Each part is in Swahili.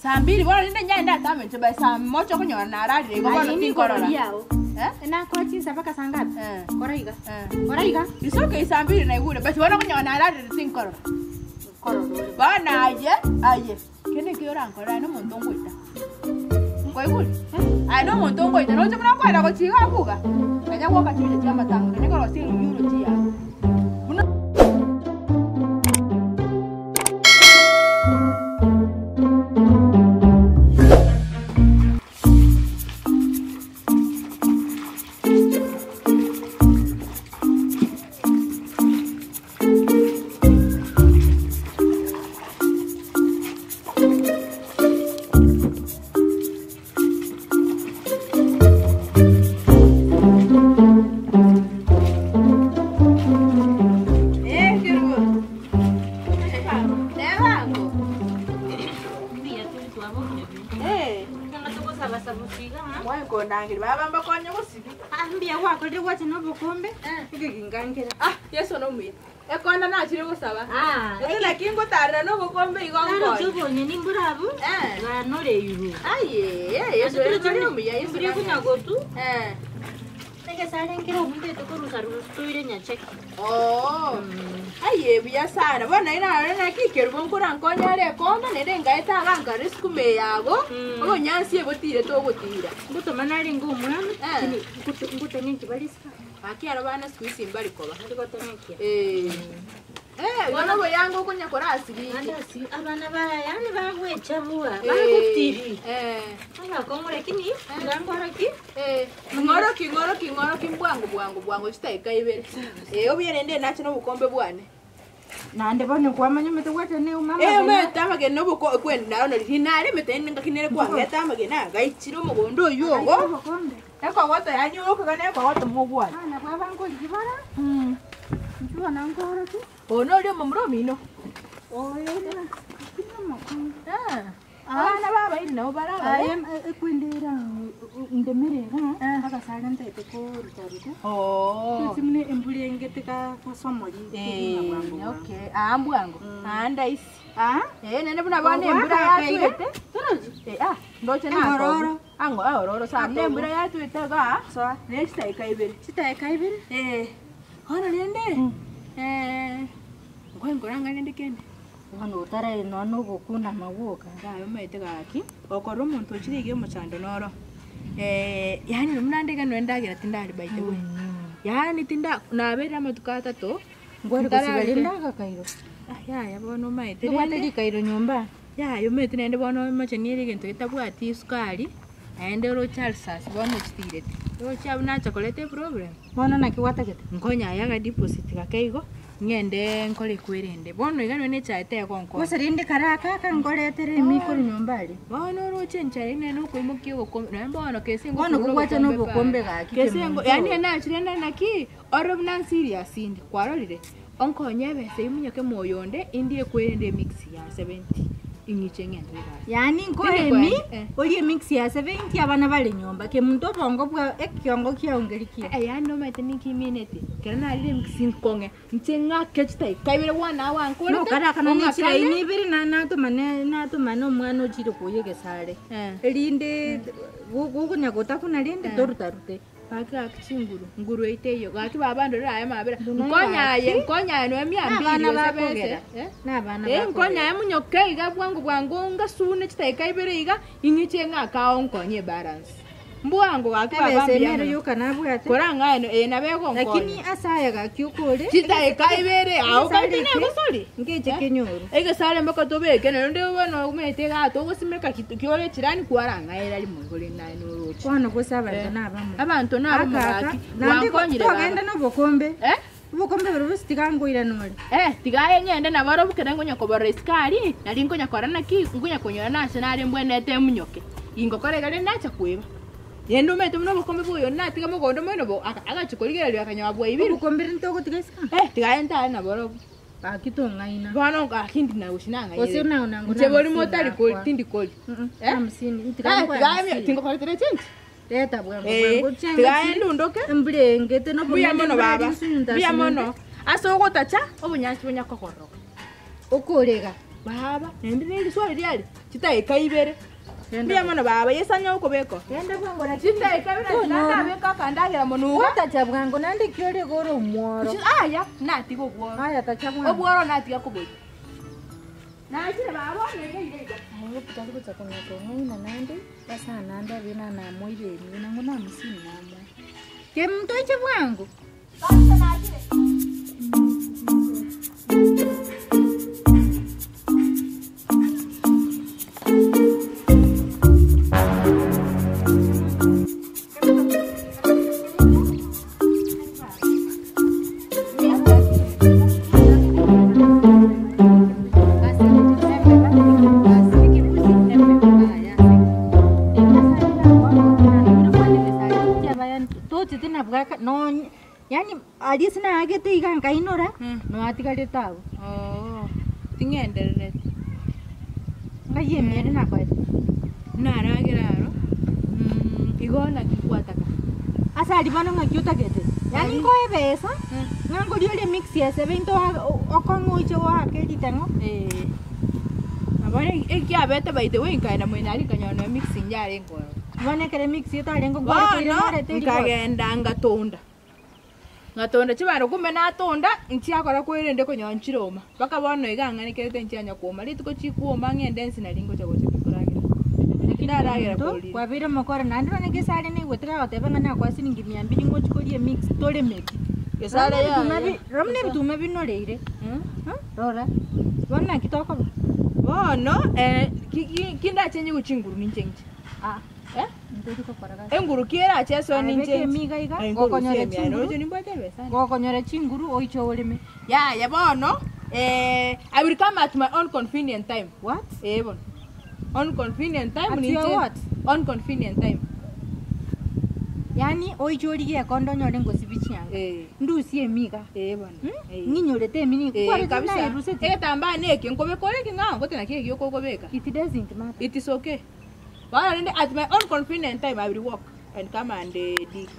Saa 2 bwana nenda nyanda tame teba saa 1 kunyora na radi ngo bwana tinkorora. Na kwa chisa mpaka saa ngapi? Koraiga. Koraiga. Isoke saa 2 na igure basi bwana kunyora na radi tinkorora. Korora. Bwana aye. Kene kiora nkora no muntu ngwita. Kwa igure? Ai no muntu ngwita no chimuna kwenda ko chiga kuga. Kanya woka chile cha matanga ne ko sili yuro chia. Yeso no mwi. Ekona na chire gusaba. Ela kingo tarra no bukombe igongo. Tubonye nimburabu. Banore yuru. Yeso no mwi. Yeso Buri kunyagotu. Tege sare ngiro umbe to korusa rustuire nyacheki. Biya sana. Bona ina na kikeru bonkora nkonyare komba nere ngaita ganga risku me yago. Obo nyansi ebotire to gotira. Nguto manari ngo umwana. Nguto ninki baliska. Akiara bana squeeze mbali koba. Ndiko tenekia. Wana bo yango kunya kora asiri. Andasi abana bara yani bagwecha buwa. Bagutiri. Anga komure kini? Ngangora ki? Ngoro ki bwangu chitaika ibere. Obiere nde nacho no bukombe bwane. Nande bone kwa manyumete wete ne umama. Metama ke no buko kwenda no linare metende ngakinere kwa ngetama ke na gaichiro mugondo yugo. Bukombe. Eko wote yani uko kana eko wote mugwa. Na kwa bango libara. Njua na ngoro tu. Ono lyo mumro mino. Yeda. Kimo ko. Abana baba iri nabo baraba. Ayem ekwendera ndemere aka sare ntete ko rutaruta. Kimne embuli engete ka somoli. Okay. Ambwango. Anda isi. Nene buna bane embura yatuete. Turoji. Ndoche na ngororo. Ororo sa embura yatuete ga. So, nesta ikaibere. Sitaikaibere? Hono nende. Ngoranga nende kende. Hano utare no gukuna maguka. Ngayo mete gaki. Okoro muntu chirige muchando noro. Yani mnandega no endagira tindari baite we. Yani tinda nabera matukata to. Ngwere kusigalindaga kairo. Ya bono maite. Ngwate kairo nyumba. Yo mete nende bono machenire gento kitabwati sukari. Aende ro Charles bono chitirete. Ro chabuna chocolate problem. Bono nakiwata kete. Nkonya yaga deposit gakeigo. Ngende nkole kwerende. Bono igano ne chaite konko. Kusirinde karaka kangoletere mikoro nyumbali. Bono ro chenchare ne no kwimukio goko. Bono kesingo. Bono kukwata no bukombe gaki. Kesingo yani na chirenda naki orob nan serious indi kwarorire. Onko nyebe se imunyoke moyonde indie kwerende mix ya 70. Ingiche ngende basi. Yani nkohemi oli mix ya 70 abana bali nyomba ke muntu bongo bwa ekiongo kiongerikia. Yani no mate niki minute. Kana ali mix nkonge. Ntenga kechita kaibere wana wanko. No kada kana ni chira inibiri na to mane omwana ochire kuyege sare. Elinde gukunya gota kuna linde dorutarute. Paka kchinguru nguru eiteyo gati babando raya mabera nkonyaye no emyambiri bakogera nabana nkonyaye munyoke iga bwangu ngasune chitaika ibere iga ingiche ngaka onkonye balance mbwangu gaki babambira yuka nabwate koranga nabego lakini asaya gakyukore chitaika ibere au katine gusori ngeje kenyoro ege sare mbaka tobeke nende ubona umete gato gusimeka kiole chirani kwaranga era limungole nani uruchi kwana kusaba abantu nabo mugaki wankonyire bagenda no bukombe ubukombe burubusitikangoira nori tigaye nyende nabaro bukere ngonya kobora iskari nari ngonya korana ki ngonya konyora nase nari mbwenete munyoke ingokore gale nacha kweba yendo mete muno bukombe buyo natiga mugondo mweno bo agachikorigera lya kanyabwa ibiri bukombe ntoko tigaska tigaye ntana nabaro akitongaina bwana ngakindi na ushinanga yeye ose naona chebori motari koli tindi koli amsini tigaye tingo tere chinti leta bwangu tigaye ndundoke mbrengete no buya mono baba buya mono aso tacha obunyansi bunya kokoro okorega baba nende swali lyali chitaika ibere ndia mana baba yesanya uko beko Kenda bwango na chitaika ibere nanda beka kandagira munuga Tachabwango nandi kyore goro mworo. aya nati go bworo Aya tachabwango. obworo nati yakuboy na chire baba nege irega Ayo putaku chakona tongo na nandi. Basa nanda bina na moibe ni na ngona msini na mo. Ke mto chabwango. basta na chire No, yani alisina agete ikan kainora. No atikade tau. oh tingenderere Ngaye mere na kwa. naragiraro igona kikwataka Asa alibana ngakyuta gete. Yani koe besa. Ngango diole mix ya 7 to okongo icho wa kedi tango. abone ekiabete baite wenkaina mwenari kanyono mixing yare ngoro Bane kere mix yeta lengo kwa kwa mare te. ngagenda ngatonda chibaro kumbe natonda nchiakora kwirende konyonchiroma paka bono iganganikete nchianya kuoma lituko chikuoma ngende nsina lingo chago chikuragira ndaragira koli Kwa vile mokora nandi bane kesale ni wetira otebanga na kwa siningi 200 ngo chikolie mix tole meki. kesale ya Romne bitume binoleire. Rora. Bana kitoko. bono kinda chenye kuchinguru ninjenje Ndodi ko koraga. enguru kiera cheso ninjenje Miga iga. Gokonyore chinguru. no nimbate besa Gokonyore chinguru oicho oleme. ya bono I will come at my own convenient time. What? Bon. On convenient time. At your what? On convenient time. Yani oichori ye kondo nyore ngosibichi yangu. Ndusi emiga. Bon. Nginyorete mini kwari kabisa iruseti. Tamba neki ngobe kore kinga ngote na keki yoko kobeka. It doesn't matter. It is okay. But at my own convenient time I will walk and come and dig.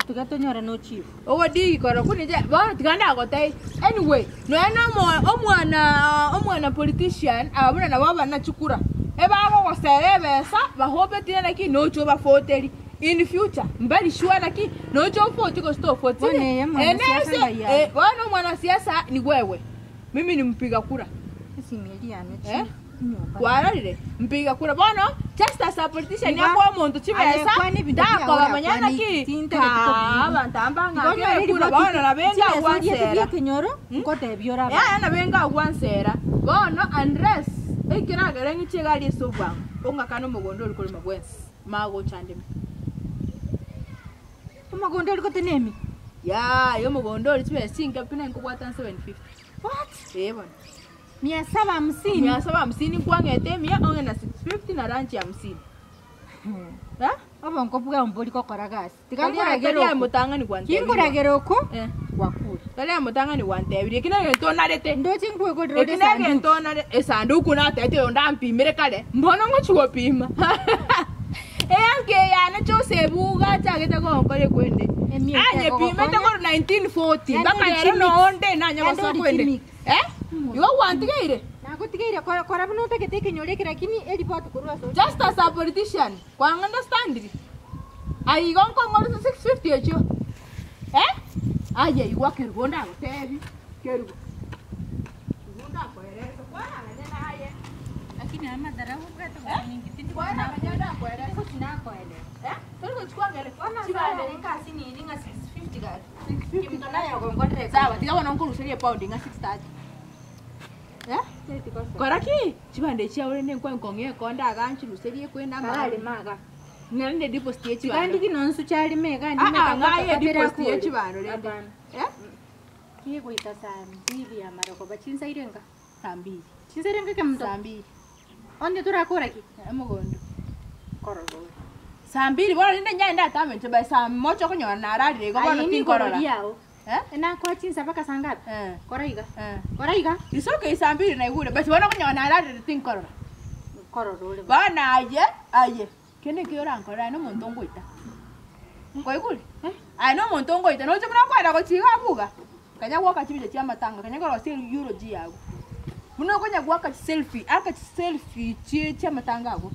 Tugato nyora no chief. Owo dig koro kunije ba tiganda gotai. Anyway, no omwana politician abuna na baba na chukura. Eba abo goserebesa bahobe tena ki no choba foteri. In future, mbali sure laki no job for to stop for tini. Wana mwana siasa ni wewe. Mimi ni mpiga kura. Simeliano. Wararire mpiga kura bwana just as a politician yakwa muntu chibesa ndako bamanyana ki abantambanga kura bwana na benga wansera kinyoro ngote biora ya na benga wansera bwana unless ikiragere ngichegali sobwa onga kano mugondo uri kuri magwensi mago chande Magondo liko tenemi. Ya, yo mugondo uri chibe singa pina ngubwata 750. What? Bwana. 750. 750 kwangete mia onge na 650 na ranchi ya 50. Abo ngopuga mboli ko koragasi. Tikangura gero mutangani kwante. Kingura gero ko? Wakuri. Tale mutangani wante ebiri kina gento narete. Ndochi ngwe ko rode kina gento nare esanduku na tete ondampi mere kale. Mbono ngochuo pima. Anke ya na chose buga chagete ko nkore kwende. Anye pima te ko 1940. Baka yero no onde na nya ko kwende. Yo wantigeire. Nakutigire kora buno take kinyoreke lakini elipot kurwa so. Just as a politician, kwa understand it. Ai gon ko ngoro 650 echo. Aye igwa kirgonda gotebi. Kerugo. Ngunda ko eresa kwa na aye. Lakini ama dharau gato nyingi tindi kwa na manyada ko eresa sina ko ele. Tuliko chukua ngere. Chibale ngasi ni ninga 650 gari. 650 kimtona ya gongonde. Sawa, tiga wana nkuru serie pound nga 630. Koraki chibande chia ore ne kwa nkonge konda aganchi luserie kwenda mali maga nende deposit ye chibande kandi kinonsu chali mega ndi mega ngaya deposit ye chibande rende kiye kuita sana bibi ya maroko bachinsa irenga sambi chinsa irenga kemto sambi onde turakora ki mugondo kororo sambi bora nende nyanda tamente ba sam mocho konyona nararire go bora tinkorora yao ena kwa chinsa paka sangapi koraiga koraiga isoke isambiri na igure but wana kunyona nararire tinkorora kororo bana aye kene kiora nkora no muntu ngoita ngoikule no muntu ngoita no chimuna kwenda ko chiga buga kanya woka chibije chia matanga kanya ko sil euro ji yago Muno konya gwaka selfie, aka selfie chia matangago.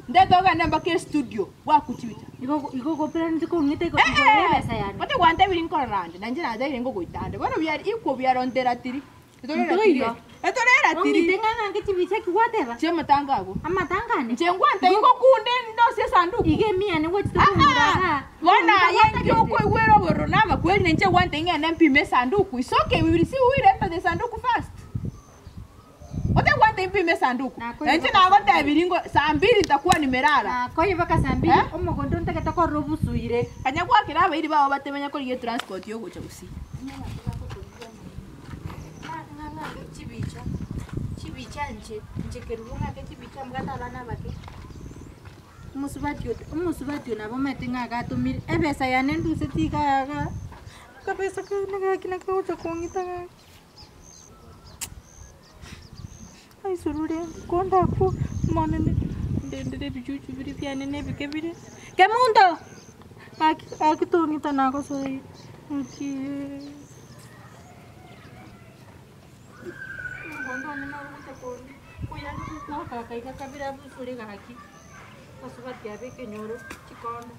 Ndetoga namba ke studio wa kuchita. Iko plan ndiko ngite iko pesa yani. Wate wante biri nkorande, nanje na dai ngo goitande. Bano byari iko byarondera tiri. Etorera tiri. Ngitengana ngichibicha kiwateba. Chia matangago. Amatangane. Njengwante ingo kunde ndose sanduku. Ige mia ni wote tukura. Wana yengi uko wero wero nama kweli nje wante ngene mpime sanduku. It's okay, we will see who will enter the sanduku first. Ote wante mpime sanduku. Nje na wante biringo saa 2 itakuwa nimerara. Kwa hiyo baka saa 2 omogondo ntaka ko robusuire. Kanya kwa kiraba iri baba batemenya ko riye transport yo gocha gusi. Chibicha nje kerunga ke chibicha mgata bana bake. Umusubatyo nabo metinga gatumire ebesa yane nduse tigaga. Kabesa kana kina kauta kongita. Ai surure konda ku monene ndende bijuju biri pyane ne bikebire. Kemundo. Akitongita nako soi. Nchi. Ngondo nina utakoni. Kuyani na kaka kabira busuri gaki. Pasubat ya be kenyoro chikono.